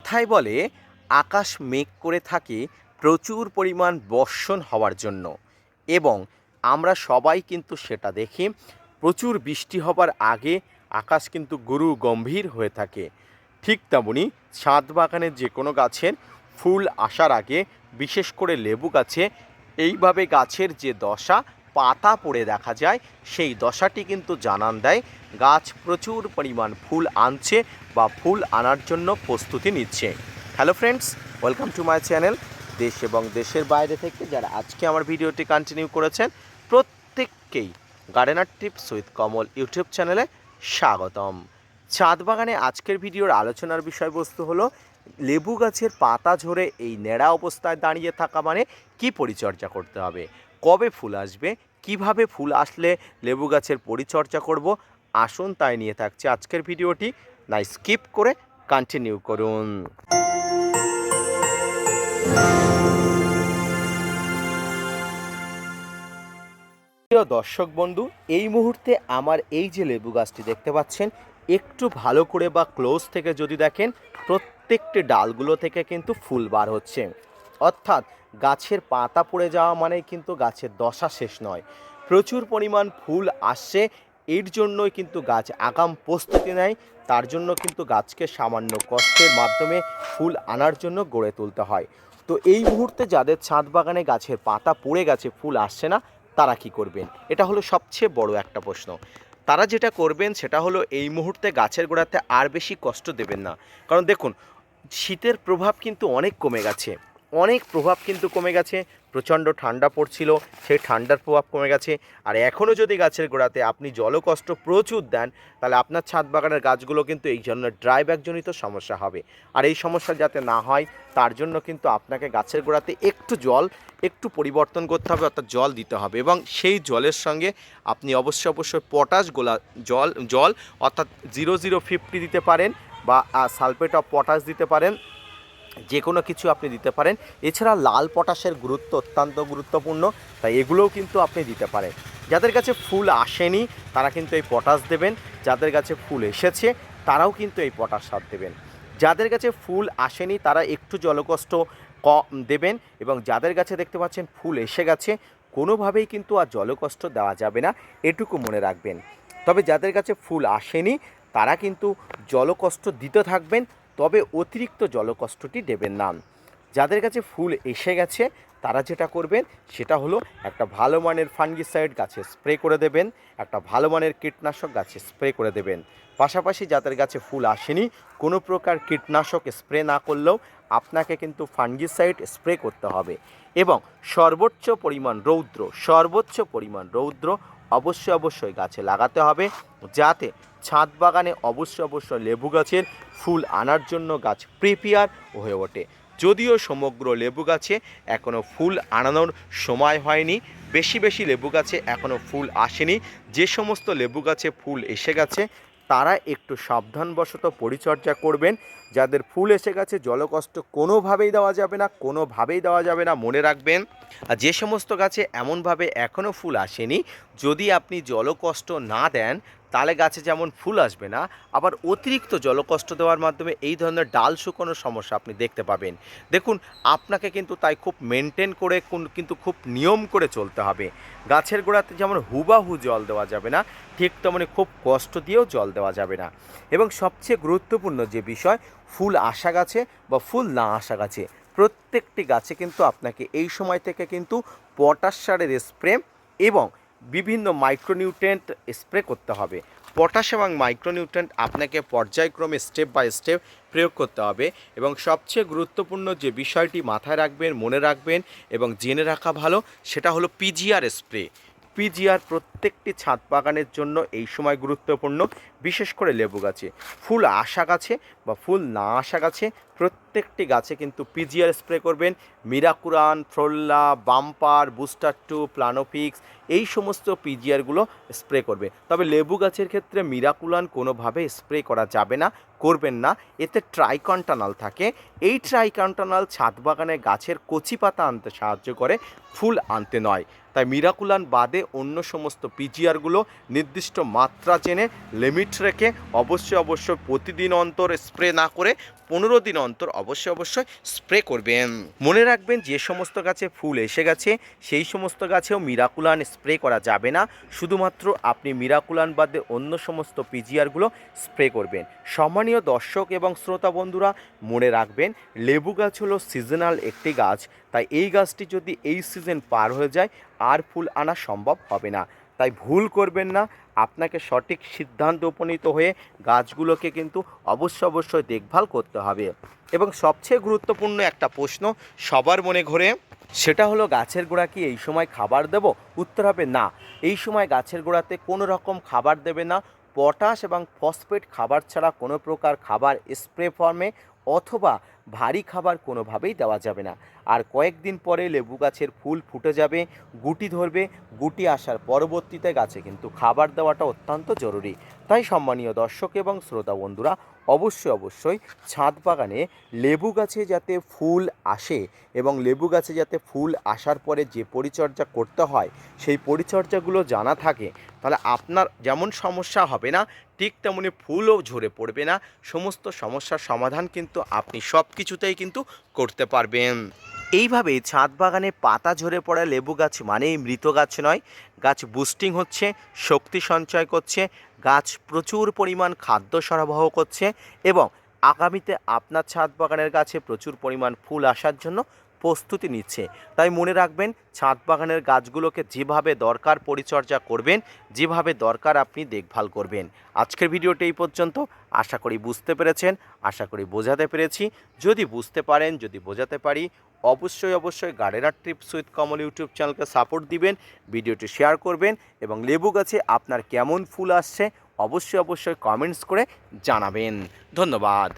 কথায় বলে আকাশ মেঘ করে থাকে প্রচুর পরিমাণ বর্ষণ হওয়ার জন্য, এবং আমরা সবাই কিন্তু সেটা দেখি। প্রচুর বৃষ্টি হবার আগে আকাশ কিন্তু গুরু গম্ভীর হয়ে থাকে। ঠিক তেমনি ছাদ বাগানের যে কোনো গাছের ফুল আসার আগে, বিশেষ করে লেবু গাছে এইভাবে গাছের যে দশা, পাতা পড়ে দেখা যায়, সেই দশাটি কিন্তু জানান দেয় গাছ প্রচুর পরিমাণ ফুল আনছে বা ফুল আনার জন্য প্রস্তুতি নিচ্ছে। Hello friends, welcome to my channel. দেশ এবং দেশের বাইরে থেকে যারা আজকে আমার ভিডিওটি কন্টিনিউ করেছেন, প্রত্যেককেই gardener tips with Kamal YouTube চ্যানেলে স্বাগতম। ছাদ বাগানে আজকের ভিডিওর আলোচনার বিষয়বস্তু হলো লেবু গাছের পাতা ঝরে এই ন্যাড়া অবস্থায় দাঁড়িয়ে থাকা মানে কি পরিচর্যা করতে হবে, কবে ফুল আসবে, কিভাবে ফুল আসলে লেবু গাছের পরিচর্যা করব। আসুন তাই নিয়ে থাকছে আজকের ভিডিওটি, না স্কিপ করে কন্টিনিউ করুন। প্রিয় দর্শক বন্ধু, এই মুহূর্তে আমার এই যে লেবু গাছটি দেখতে পাচ্ছেন, একটু ভালো করে বা ক্লোজ থেকে যদি দেখেন, প্রত্যেকটি ডালগুলো থেকে কিন্তু ফুল বার হচ্ছে। অর্থাৎ গাছের পাতা পড়ে যাওয়া মানে কিন্তু গাছের দশা শেষ নয়, প্রচুর পরিমাণ ফুল আসছে। এর জন্যই কিন্তু গাছ আগাম প্রস্তুতি নেয়। তার জন্য কিন্তু গাছকে সামান্য কষ্টের মাধ্যমে ফুল আনার জন্য গড়ে তুলতে হয়। তো এই মুহূর্তে যাদের ছাদ বাগানে গাছের পাতা পড়ে গেছে, ফুল আসছে না, তারা কি করবেন? এটা হলো সবচেয়ে বড় একটা প্রশ্ন। তারা যেটা করবেন সেটা হলো এই মুহূর্তে গাছের গোড়াতে আর বেশি কষ্ট দেবেন না। কারণ দেখুন, শীতের প্রভাব কিন্তু অনেক কমে গেছে, অনেক প্রভাব কিন্তু কমে গেছে। প্রচণ্ড ঠান্ডা পড়ছিল, সেই ঠান্ডার প্রভাব কমে গেছে। আর এখনও যদি গাছের গোড়াতে আপনি জলকষ্ট প্রচুর দেন, তাহলে আপনার ছাদ বাগানের গাছগুলো কিন্তু এই জন্য ড্রাইব্যাকজনিত সমস্যা হবে। আর এই সমস্যা যাতে না হয়, তার জন্য কিন্তু আপনাকে গাছের গোড়াতে একটু পরিবর্তন করতে হবে, অর্থাৎ জল দিতে হবে। এবং সেই জলের সঙ্গে আপনি অবশ্যই পটাশ জল অর্থাৎ 0050 দিতে পারেন, বা সালফেট অফ পটাশ দিতে পারেন, যে কোনো কিছু আপনি দিতে পারেন। এছাড়া লাল পটাশের গুরুত্ব অত্যন্ত গুরুত্বপূর্ণ, তাই এগুলোও কিন্তু আপনি দিতে পারেন। যাদের কাছে ফুল আসেনি তারা কিন্তু এই পটাশ দেবেন, যাদের কাছে ফুল এসেছে তারাও কিন্তু এই পটাশ সার দেবেন। যাদের কাছে ফুল আসেনি তারা একটু জলকষ্ট কম দেবেন, এবং যাদের কাছে দেখতে পাচ্ছেন ফুল এসে গেছে, কোনোভাবেই কিন্তু আর জলকষ্ট দেওয়া যাবে না, এটুকু মনে রাখবেন। তবে যাদের কাছে ফুল আসেনি তারা কিন্তু জলকষ্ট দিতে থাকবেন, তবে অতিরিক্ত জলকষ্টটি দেবেন না। যাদের কাছে ফুল এসে গেছে তারা যেটা করবেন সেটা হলো একটা ভালো মানের ফাঙ্গিসাইড গাছে স্প্রে করে দেবেন, একটা ভালো মানের কীটনাশক গাছে স্প্রে করে দেবেন। পাশাপাশি যাদের কাছে ফুল আসেনি, কোনো প্রকার কীটনাশক স্প্রে না করলেও আপনাকে কিন্তু ফাঙ্গিসাইড স্প্রে করতে হবে। এবং সর্বোচ্চ পরিমাণ রৌদ্র অবশ্যই গাছে লাগাতে হবে, যাতে ছাদ বাগানে অবশ্যই লেবু গাছের ফুল আনার জন্য গাছ প্রিপেয়ার হয়ে ওঠে। যদিও সমগ্র লেবু গাছে এখনও ফুল আনানোর সময় হয়নি, বেশি লেবু গাছে এখনও ফুল আসেনি। যে সমস্ত লেবু গাছে ফুল এসে গেছে তারা একটু সাবধানবশত পরিচর্যা করবেন। যাদের ফুল এসে গেছে জলকষ্ট কোনোভাবেই দেওয়া যাবে না, মনে রাখবেন। আর যে সমস্ত গাছে এমনভাবে এখনও ফুল আসেনি, যদি আপনি জলকষ্ট না দেন তাহলে গাছে যেমন ফুল আসবে না, আবার অতিরিক্ত জলকষ্ট দেওয়ার মাধ্যমে এই ধরনের ডাল শুকোনোর সমস্যা আপনি দেখতে পাবেন। দেখুন, আপনাকে কিন্তু তাই খুব মেনটেন করে কিন্তু খুব নিয়ম করে চলতে হবে। গাছের গোড়াতে যেমন হুবাহু জল দেওয়া যাবে না, ঠিক তেমনি খুব কষ্ট দিয়েও জল দেওয়া যাবে না। এবং সবচেয়ে গুরুত্বপূর্ণ যে বিষয়, ফুল আসা গাছে বা ফুল না আসা গাছে প্রত্যেকটি গাছে কিন্তু আপনাকে এই সময় থেকে কিন্তু পটাশ সারের স্প্রে এবং বিভিন্ন মাইক্রোনিউট্রিয়েন্ট স্প্রে করতে হবে। পটাশ এবং মাইক্রোনিউট্রিয়েন্ট আপনাকে পর্যায়ক্রমে স্টেপ বাই স্টেপ প্রয়োগ করতে হবে। এবং সবচেয়ে গুরুত্বপূর্ণ যে বিষয়টি মাথায় রাখবেন, মনে রাখবেন এবং জেনে রাখা ভালো, সেটা হলো পিজিআর স্প্রে। পিজিআর প্রত্যেকটি ছাদ বাগানের জন্য এই সময় গুরুত্বপূর্ণ, বিশেষ করে লেবু গাছে। ফুল আসা গাছে বা ফুল না আসা গাছে প্রত্যেকটি গাছে কিন্তু পিজিআর স্প্রে করবেন। মিরাকুরান, ফ্লোরা, বাম্পার, বুস্টার 2, প্লানোফিক্স, এই সমস্ত পিজিআরগুলো স্প্রে করবে। তবে লেবু গাছের ক্ষেত্রে মিরাকুলান কোনোভাবে স্প্রে করা যাবে না, করবেন না। এতে ট্রাইকন্টানাল থাকে। এই ট্রাইকন্টানাল ছাদ বাগানে গাছের কচি পাতা আনতে সাহায্য করে, ফুল আনতে নয়। তাই মিরাকুলান বাদে অন্য সমস্ত পিজিআরগুলো নির্দিষ্ট মাত্রা জেনে লিমিট রেখে অবশ্যই প্রতিদিন অন্তর স্প্রে স্প্রে না করে 15 দিন অন্তর অবশ্যই স্প্রে করবেন। মনে রাখবেন যে সমস্ত গাছে ফুল এসে গেছে সেই সমস্ত গাছেও মিরাকুলান স্প্রে করা যাবে না, শুধুমাত্র আপনি মিরাকুলান বাদে অন্য সমস্ত পিজিআরগুলো স্প্রে করবেন। সম্মানীয় দর্শক এবং শ্রোতা বন্ধুরা, মনে রাখবেন লেবু গাছ হলো সিজনাল একটি গাছ, তাই এই গাছটি যদি এই সিজন পার হয়ে যায় আর ফুল আনা সম্ভব হবে না। তাই ভুল করবেন না, আপনাকে সঠিক সিদ্ধান্ত উপনীত হয়ে গাছগুলোকে কিন্তু অবশ্যই দেখভাল করতে হবে। এবং সবচেয়ে গুরুত্বপূর্ণ একটা প্রশ্ন সবার মনে ঘোরে, সেটা হলো গাছের গোড়া কি এই সময় খাবার দেব? উত্তর হবে না, এই সময় গাছের গোড়াতে কোনো রকম খাবার দেবে না। পটাশ এবং ফসফেট খাবার ছাড়া কোনো প্রকার খাবার স্প্রে ফর্মে অথবা ভারী খাবার কোনোভাবেই দেওয়া যাবে না। আর কয়েকদিন পরে লেবু গাছের ফুল ফুটে যাবে, গুটি ধরবে, গুটি আসার পরবর্তীতে গাছে কিন্তু খাবার দেওয়াটা অত্যন্ত জরুরি। তাই সম্মানীয় দর্শক এবং শ্রোতা বন্ধুরা, অবশ্যই ছাদ বাগানে লেবু গাছে যাতে ফুল আসে এবং লেবু গাছে যাতে ফুল আসার পরে যে পরিচর্যা করতে হয় সেই পরিচর্যাগুলো জানা থাকে, তাহলে আপনার যেমন সমস্যা হবে না ঠিক তেমনি ফুলও ঝরে পড়বে না। সমস্ত সমস্যার সমাধান কিন্তু আপনি সব কিছুতেই কিন্তু করতে পারবেন। এইভাবে ছাদ বাগানে পাতা ঝরে পড়া লেবু গাছ মানেই মৃত গাছ নয়, গাছ বুস্টিং হচ্ছে, শক্তি সঞ্চয় করছে, গাছ প্রচুর পরিমাণ খাদ্য সরবরাহ করছে এবং আগামীতে আপনার ছাদ বাগানের গাছে প্রচুর পরিমাণ ফুল আসার জন্য প্রস্তুতি নিচ্ছে। তাই মনে রাখবেন ছাদ বাগানের গাছগুলোকে যেভাবে দরকার পরিচর্যা করবেন, যেভাবে দরকার আপনি দেখভাল করবেন। আজকের ভিডিওটি এই পর্যন্ত, আশা করি বুঝতে পেরেছেন, আশা করি বোঝাতে পেরেছি। যদি বুঝতে পারেন, যদি বোঝাতে পারি, অবশ্যই gardener tips with Kamal YouTube চ্যানেলকে সাপোর্ট দিবেন, ভিডিওটি শেয়ার করবেন এবং লেবু গাছে আপনার কেমন ফুল আসছে অবশ্যই কমেন্টস করে জানাবেন। ধন্যবাদ।